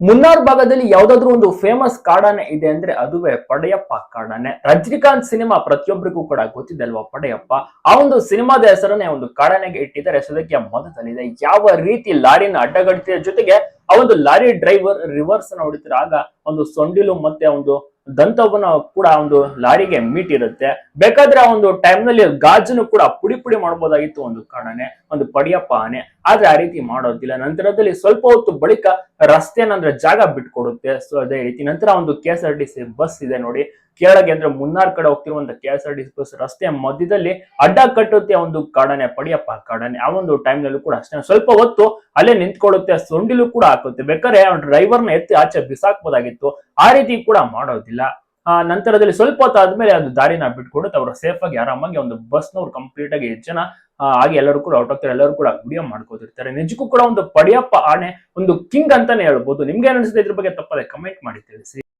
ಮುನ್ನಾರ್ ಭಾಗದಲ್ಲಿ ಯಾವ್ದಾದ್ರು ಒಂದು ಫೇಮಸ್ ಕಾಡಾನೆ ಇದೆ ಅಂದ್ರೆ ಅದುವೇ ಪಡೆಯಪ್ಪ ಕಾಡಾನೆ. ರಜನಿಕಾಂತ್ ಸಿನಿಮಾ ಪ್ರತಿಯೊಬ್ಬರಿಗೂ ಕೂಡ ಗೊತ್ತಿದೆ ಅಲ್ವಾ ಪಡೆಯಪ್ಪ. ಆ ಒಂದು ಸಿನಿಮಾದ ಹೆಸರನ್ನೇ ಒಂದು ಕಾಡಾನೆಗೆ ಇಟ್ಟಿದ್ದಾರೆ. ಸದ್ಯಕ್ಕೆ ಮದದಲ್ಲಿದೆ. ಯಾವ ರೀತಿ ಲಾರಿನ ಅಡ್ಡಗಡ್ತಿಯ ಜೊತೆಗೆ ಆ ಒಂದು ಲಾರಿ ಡ್ರೈವರ್ ರಿವರ್ಸ್ ನ ಹೊಡಿತಾರೆ. ಆಗ ಒಂದು ಸೊಂಡಿಲು ಮತ್ತೆ ಒಂದು ದಂತವನ್ನ ಕೂಡ ಒಂದು ಲಾರಿಗೆ ಮೀಟ್ ಇರುತ್ತೆ. ಬೇಕಾದ್ರೆ ಆ ಒಂದು ಟೈಮ್ ನಲ್ಲಿ ಗಾಜನ್ನು ಕೂಡ ಪುಡಿ ಪುಡಿ ಮಾಡಬಹುದಾಗಿತ್ತು ಒಂದು ಕಾಡಾನೆ, ಒಂದು ಪಡಿಯಪ್ಪ ಆನೆ. ಆದ್ರೆ ಆ ರೀತಿ ಮಾಡೋದಿಲ್ಲ. ನಂತರದಲ್ಲಿ ಸ್ವಲ್ಪ ಹೊತ್ತು ಬಳಿಕ ರಸ್ತೆನ ಅಂದ್ರೆ ಜಾಗ ಬಿಟ್ಕೊಡುತ್ತೆ. ಸೊ ಅದೇ ರೀತಿ ನಂತರ ಒಂದು KSRTC ಬಸ್ ಇದೆ ನೋಡಿ, ಕೆಳಗೆ ಅಂದ್ರೆ ಮುನ್ನಾರ್ ಕಡೆ ಹೋಗ್ತಿರುವಂತ KSRTC ಬಸ್ ರಸ್ತೆಯ ಮಧ್ಯದಲ್ಲಿ ಅಡ್ಡ ಕಟ್ಟುತ್ತೆ ಒಂದು ಕಾಡಾನೆ, ಪಡಿಯಪ್ಪ ಕಾಡಾನೆ. ಆ ಒಂದು ಟೈಮ್ ನಲ್ಲೂ ಕೂಡ ಅಷ್ಟೇ ಸ್ವಲ್ಪ ಹೊತ್ತು ಅಲ್ಲೇ ನಿಂತ್ಕೊಳ್ಳುತ್ತೆ, ಸೊಂಡಿಲು ಕೂಡ ಹಾಕುತ್ತೆ. ಬೇಕಾದ್ರೆ ಡ್ರೈವರ್ ನ ಎತ್ತಿ ಆಚೆ ಬಿಸಾಕ್ಬೋದಾಗಿತ್ತು, ಆ ರೀತಿ ಕೂಡ ಮಾಡೋದಿಲ್ಲ. ನಂತರದಲ್ಲಿ ಸ್ವಲ್ಪ ಹೊತ್ತು ಆದ್ಮೇಲೆ ಅದು ದಾರಿನ ಬಿಟ್ಕೊಡುತ್ತೆ. ಅವರು ಸೇಫ್ ಆಗಿ ಆರಾಮಾಗಿ ಒಂದು ಬಸ್ನವ್ರು ಕಂಪ್ಲೀಟ್ ಆಗಿ ಹೆಚ್ಚು ಜನ ಹಾಗೆ ಎಲ್ಲರೂ ಕೂಡ ಔಟ್ ಆಗ್ತಾರೆ, ಎಲ್ಲರೂ ಕೂಡ ವಿಡಿಯೋ ಮಾಡ್ಕೋತಿರ್ತಾರೆ. ನಿಜಕ್ಕೂ ಕೂಡ ಒಂದು ಪಡಿಯಪ್ಪ ಆನೆ ಒಂದು ಕಿಂಗ್ ಅಂತಾನೆ ಹೇಳ್ಬೋದು. ನಿಮ್ಗೆ ಏನ್ ಅನ್ಸುತ್ತೆ ಇದ್ರ ಬಗ್ಗೆ ತಪ್ಪದೆ ಕಮೆಂಟ್ ಮಾಡಿ ತಿಳಿಸಿ.